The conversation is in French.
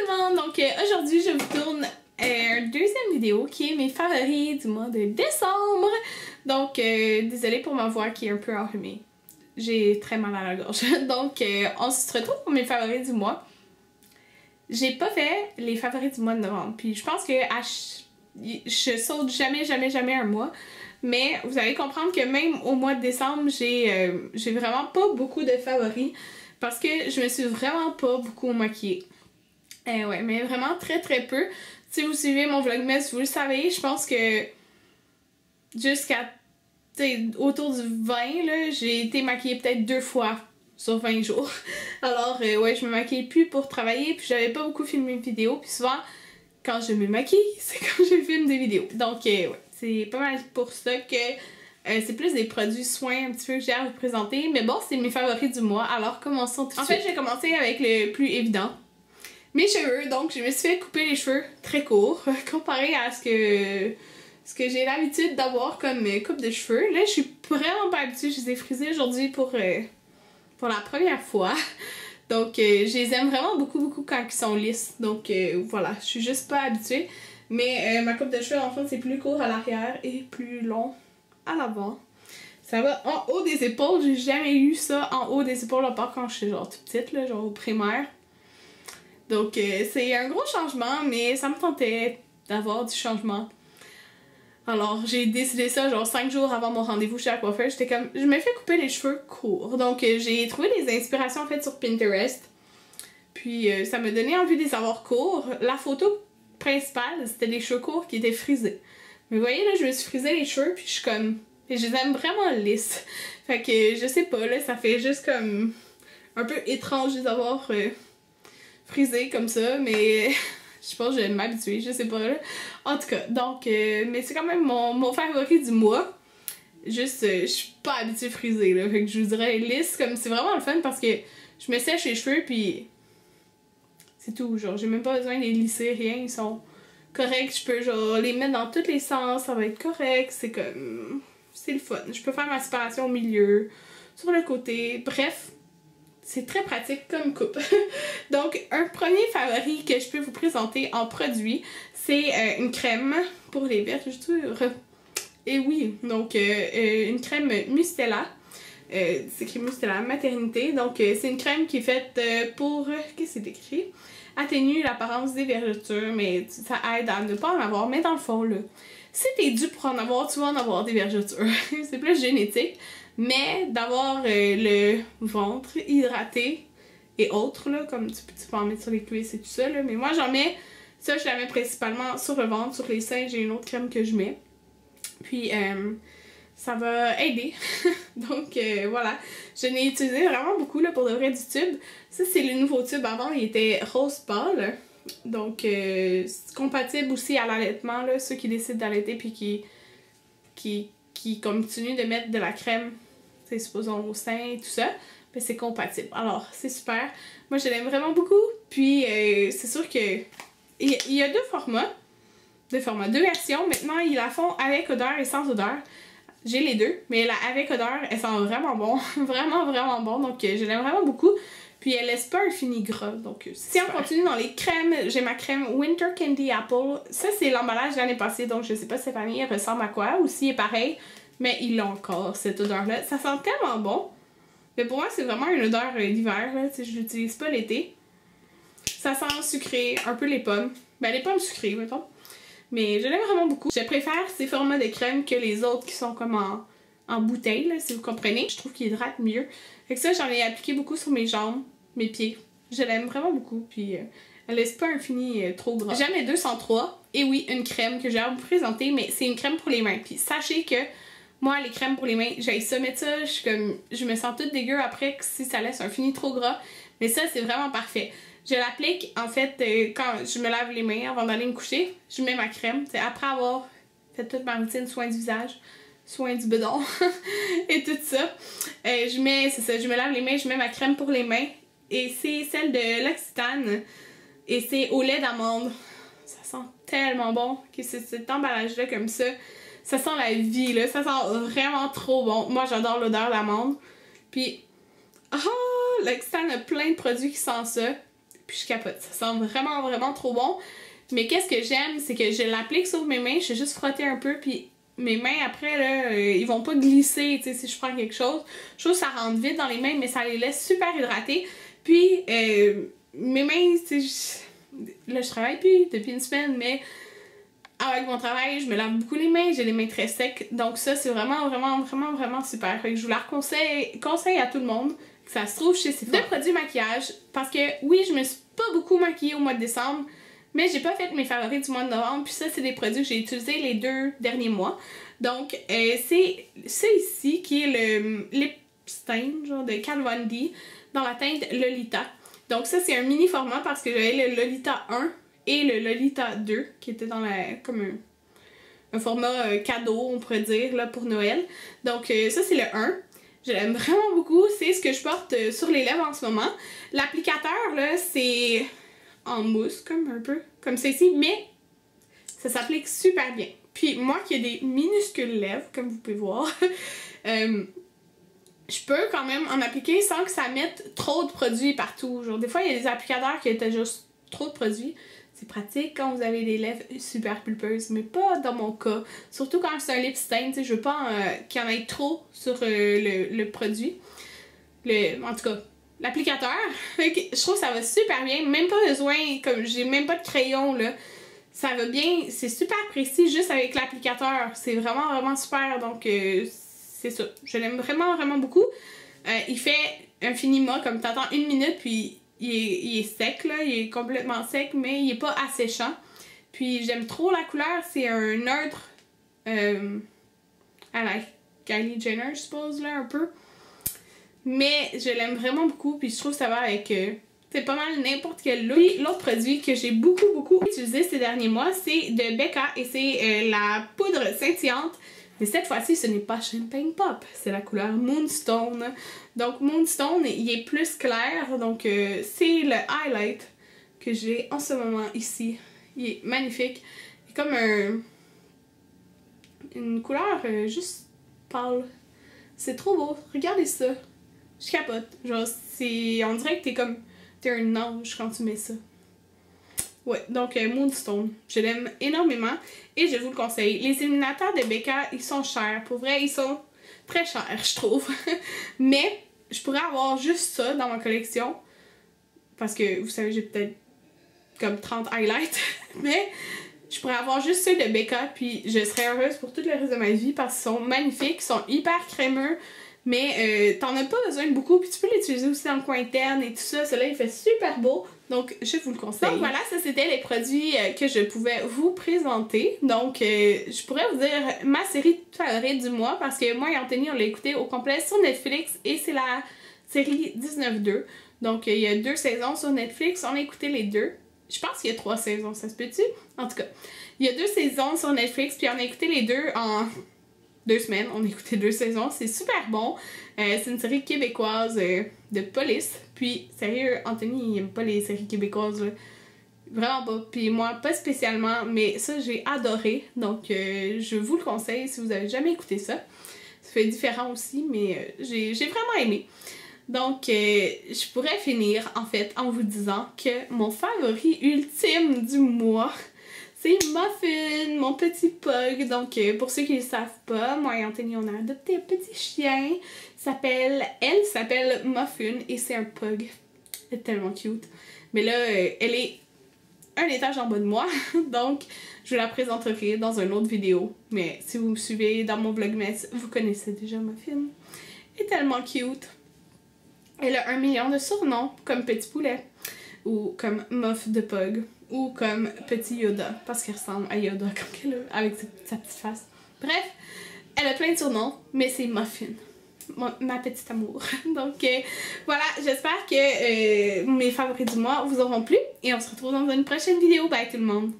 le monde! Donc aujourd'hui je vous tourne une deuxième vidéo qui est mes favoris du mois de décembre. Donc désolée pour ma voix qui est un peu enrhumée. J'ai très mal à la gorge. Donc on se retrouve pour mes favoris du mois. J'ai pas fait les favoris du mois de novembre. Puis je pense que je saute jamais un mois. Mais vous allez comprendre que même au mois de décembre, j'ai vraiment pas beaucoup de favoris. Parce que je me suis vraiment pas beaucoup maquillée. Ouais, mais vraiment très peu. Si vous suivez mon vlogmas, vous le savez, je pense que jusqu'à autour du 20, là, j'ai été maquillée peut-être 2 fois sur 20 jours. Alors, ouais, je me maquillais plus pour travailler, puis j'avais pas beaucoup filmé de vidéos, puis souvent, quand je me maquille, c'est quand je filme des vidéos. Donc, ouais, c'est pas mal pour ça que c'est plus des produits soins un petit peu que j'ai à vous présenter. Mais bon, c'est mes favoris du mois, alors commençons tout de suite. En fait, j'ai commencé avec le plus évident. Mes cheveux, donc je me suis fait couper les cheveux très courts, comparé à ce que j'ai l'habitude d'avoir comme coupe de cheveux. Là, je suis vraiment pas habituée, je les ai frisés aujourd'hui pour la première fois. Donc, je les aime vraiment beaucoup quand ils sont lisses. Donc, voilà, je suis juste pas habituée. Mais ma coupe de cheveux, en fait, c'est plus court à l'arrière et plus long à l'avant. Ça va en haut des épaules, j'ai jamais eu ça en haut des épaules, à part quand je suis genre toute petite, là, genre au primaire. Donc, c'est un gros changement, mais ça me tentait d'avoir du changement. Alors, j'ai décidé ça genre 5 jours avant mon rendez-vous chez la coiffeuse. J'étais comme, je me fais couper les cheveux courts. Donc, j'ai trouvé des inspirations en fait sur Pinterest. Puis, ça m'a donné envie de les avoir courts. La photo principale, c'était des cheveux courts qui étaient frisés. Mais vous voyez, là, je me suis frisé les cheveux, puis je suis comme... Et je les aime vraiment lisses. Fait que, je sais pas, là, ça fait juste comme... un peu étrange de les avoir... frisé comme ça, mais je pense que je vais m'habituer, je sais pas là. En tout cas, donc, mais c'est quand même mon favori du mois. Juste, je suis pas habituée frisée là, fait que je vous dirais lisse, comme c'est vraiment le fun parce que je me sèche les cheveux puis c'est tout, genre j'ai même pas besoin de les lisser, rien, ils sont corrects, je peux genre les mettre dans tous les sens, ça va être correct, c'est comme, c'est le fun. Je peux faire ma séparation au milieu, sur le côté, bref. C'est très pratique comme coupe. Donc, un premier favori que je peux vous présenter en produit, c'est une crème pour les vergetures. Et oui, donc une crème Mustela. C'est écrit Mustela Maternité. Donc, c'est une crème qui est faite pour... qu'est-ce que c'est écrit? Atténuer l'apparence des vergetures, mais ça aide à ne pas en avoir. Mais dans le fond, là, si t'es dû pour en avoir, tu vas en avoir des vergetures. C'est plus génétique. Mais d'avoir le ventre hydraté et autres, là, comme tu peux en mettre sur les cuisses et tout ça, là. Mais moi j'en mets, ça je la mets principalement sur le ventre, sur les seins, j'ai une autre crème que je mets. Puis ça va aider. Donc voilà, je n'ai utilisé vraiment beaucoup là, pour de vrai du tube. Ça c'est le nouveau tube, avant il était rose pâle. Donc c'est compatible aussi à l'allaitement, là, ceux qui décident d'allaiter puis qui continuent de mettre de la crème, supposons au sein et tout ça, mais c'est compatible. Alors, c'est super. Moi, je l'aime vraiment beaucoup. Puis, c'est sûr que il y a deux versions. Maintenant, ils la font avec odeur et sans odeur. J'ai les deux, mais la avec odeur, elle sent vraiment bon. vraiment bon. Donc, je l'aime vraiment beaucoup. Puis, elle laisse pas un fini gras. Donc, si on continue dans les crèmes, j'ai ma crème Winter Candy Apple. Ça, c'est l'emballage de l'année passée. Donc, je sais pas si cette année, elle ressemble à quoi ou si elle est pareil. Mais il a encore cette odeur-là. Ça sent tellement bon. Mais pour moi, c'est vraiment une odeur d'hiver. Je l'utilise pas l'été. Ça sent sucré, un peu les pommes. Ben, les pommes sucrées, mettons. Mais je l'aime vraiment beaucoup. Je préfère ces formats de crème que les autres qui sont comme en bouteille, là, si vous comprenez. Je trouve qu'ils hydratent mieux. Fait que ça, j'en ai appliqué beaucoup sur mes jambes, mes pieds. Je l'aime vraiment beaucoup. Puis, elle laisse pas un fini trop gras. J'aime les 203. Et oui, une crème que j'ai à vous présenter, mais c'est une crème pour les mains. Puis, sachez que moi, les crèmes pour les mains, j'aille ça mettre ça, je me sens toute dégueu après si ça laisse un fini trop gras. Mais ça, c'est vraiment parfait. Je l'applique, en fait, quand je me lave les mains avant d'aller me coucher, je mets ma crème. Après avoir fait toute ma routine, soin du visage, soin du bedon et tout ça, je me lave les mains, je mets ma crème pour les mains. Et c'est celle de L'Occitane. Et c'est au lait d'amande. Ça sent tellement bon que c'est cet emballage-là comme ça. Ça sent la vie, là. Ça sent vraiment trop bon. Moi, j'adore l'odeur d'amande. Puis, L'Occitane a plein de produits qui sentent ça. puis je capote. Ça sent vraiment, vraiment trop bon. Mais qu'est-ce que j'aime, c'est que je l'applique sur mes mains, je fais juste frotter un peu, puis mes mains après, là, ils vont pas glisser, tu sais, si je prends quelque chose. Je trouve que ça rentre vite dans les mains, mais ça les laisse super hydratées. Puis, mes mains, tu sais, là, je travaille plus depuis une semaine, mais avec mon travail, je me lave beaucoup les mains, j'ai les mains très secs. Donc ça, c'est vraiment, vraiment, vraiment, vraiment super. Fait que je vous la conseille à tout le monde. Ça se trouve chez Sephora. 2 produits maquillage, parce que oui, je me suis pas beaucoup maquillée au mois de décembre, mais j'ai pas fait mes favoris du mois de novembre. Puis ça, c'est des produits que j'ai utilisés les 2 derniers mois. Donc, c'est ça ici qui est le Lip Stain, genre de Kat Von D, dans la teinte Lolita. Donc ça, c'est un mini format parce que j'avais le Lolita 1 et le Lolita 2, qui était dans la comme un format cadeau, on pourrait dire, là, pour Noël. Donc ça, c'est le 1. Je l'aime vraiment beaucoup. C'est ce que je porte sur les lèvres en ce moment. L'applicateur, là, c'est en mousse, comme un peu, comme ceci, mais ça s'applique super bien. Puis moi qui ai des minuscules lèvres, comme vous pouvez voir, je peux quand même en appliquer sans que ça mette trop de produits partout. Genre, des fois, il y a des applicateurs qui étaient juste trop de produits. C'est pratique quand vous avez des lèvres super pulpeuses, mais pas dans mon cas. Surtout quand c'est un lip stain, tu sais, je veux pas qu'il y en ait trop sur le produit. En tout cas, l'applicateur. Je trouve que ça va super bien. Même pas besoin, comme j'ai même pas de crayon, là. Ça va bien, c'est super précis juste avec l'applicateur. C'est vraiment, vraiment super. Donc, c'est ça. Je l'aime vraiment, vraiment beaucoup. Il fait un finima, comme t'attends 1 minute, puis il est sec, là. Il est complètement sec, mais il est pas asséchant. Puis, j'aime trop la couleur. C'est un neutre à la Kylie Jenner, je suppose, là, un peu. Mais je l'aime vraiment beaucoup, puis je trouve que ça va avec... c'est pas mal n'importe quel look. Puis l'autre produit que j'ai beaucoup utilisé ces derniers mois, c'est de Becca et c'est la poudre scintillante. Mais cette fois-ci, ce n'est pas Champagne Pop, c'est la couleur Moonstone. Donc Moonstone, il est plus clair, donc c'est le highlight que j'ai en ce moment ici. Il est magnifique. Il est comme une couleur juste pâle. C'est trop beau, regardez ça. Je capote. Genre, on dirait que t'es un ange quand tu mets ça. Ouais, donc Moonstone. Je l'aime énormément et je vous le conseille. Les illuminateurs de Becca, ils sont chers. Pour vrai, ils sont très chers, je trouve. Mais je pourrais avoir juste ça dans ma collection. Parce que, vous savez, j'ai peut-être comme 30 highlights. Mais je pourrais avoir juste ceux de Becca, puis je serais heureuse pour tout le reste de ma vie parce qu'ils sont magnifiques, ils sont hyper crémeux. Mais t'en as pas besoin de beaucoup, puis tu peux l'utiliser aussi dans le coin interne et tout ça. Celui-là, il fait super beau, donc je vous le conseille. Donc voilà, ça c'était les produits que je pouvais vous présenter. Donc je pourrais vous dire ma série favorite du mois, parce que moi et Anthony, on l'a écouté au complet sur Netflix, et c'est la série 19-2. Donc il y a 2 saisons sur Netflix, on a écouté les 2. Je pense qu'il y a 3 saisons, ça se peut-tu? En tout cas, il y a 2 saisons sur Netflix, puis on a écouté les 2 en... 2 semaines, on a écouté 2 saisons, c'est super bon. C'est une série québécoise de police. Puis, sérieux, Anthony, il aime pas les séries québécoises, là. Vraiment pas. Puis moi, pas spécialement, mais ça, j'ai adoré. Donc, je vous le conseille si vous avez jamais écouté ça. Ça fait différent aussi, mais j'ai vraiment aimé. Donc, je pourrais finir, en fait, en vous disant que mon favori ultime du mois... c'est Muffin, mon petit pug. Donc, pour ceux qui ne le savent pas, moi et Anthony, on a adopté un petit chien. Elle s'appelle Muffin et c'est un pug. Elle est tellement cute. Mais là, elle est un étage en bas de moi. Donc, je vous la présenterai dans une autre vidéo. Mais si vous me suivez dans mon vlogmas, vous connaissez déjà Muffin. Elle est tellement cute. Elle a 1 million de surnoms, comme Petit Poulet. Ou comme Muff de Pug. Ou comme Petit Yoda, parce qu'elle ressemble à Yoda avec sa petite face. Bref, elle a plein de surnoms, mais c'est Muffin, ma petite amour. Donc voilà, j'espère que mes favoris du mois vous auront plu, et on se retrouve dans une prochaine vidéo. Bye tout le monde!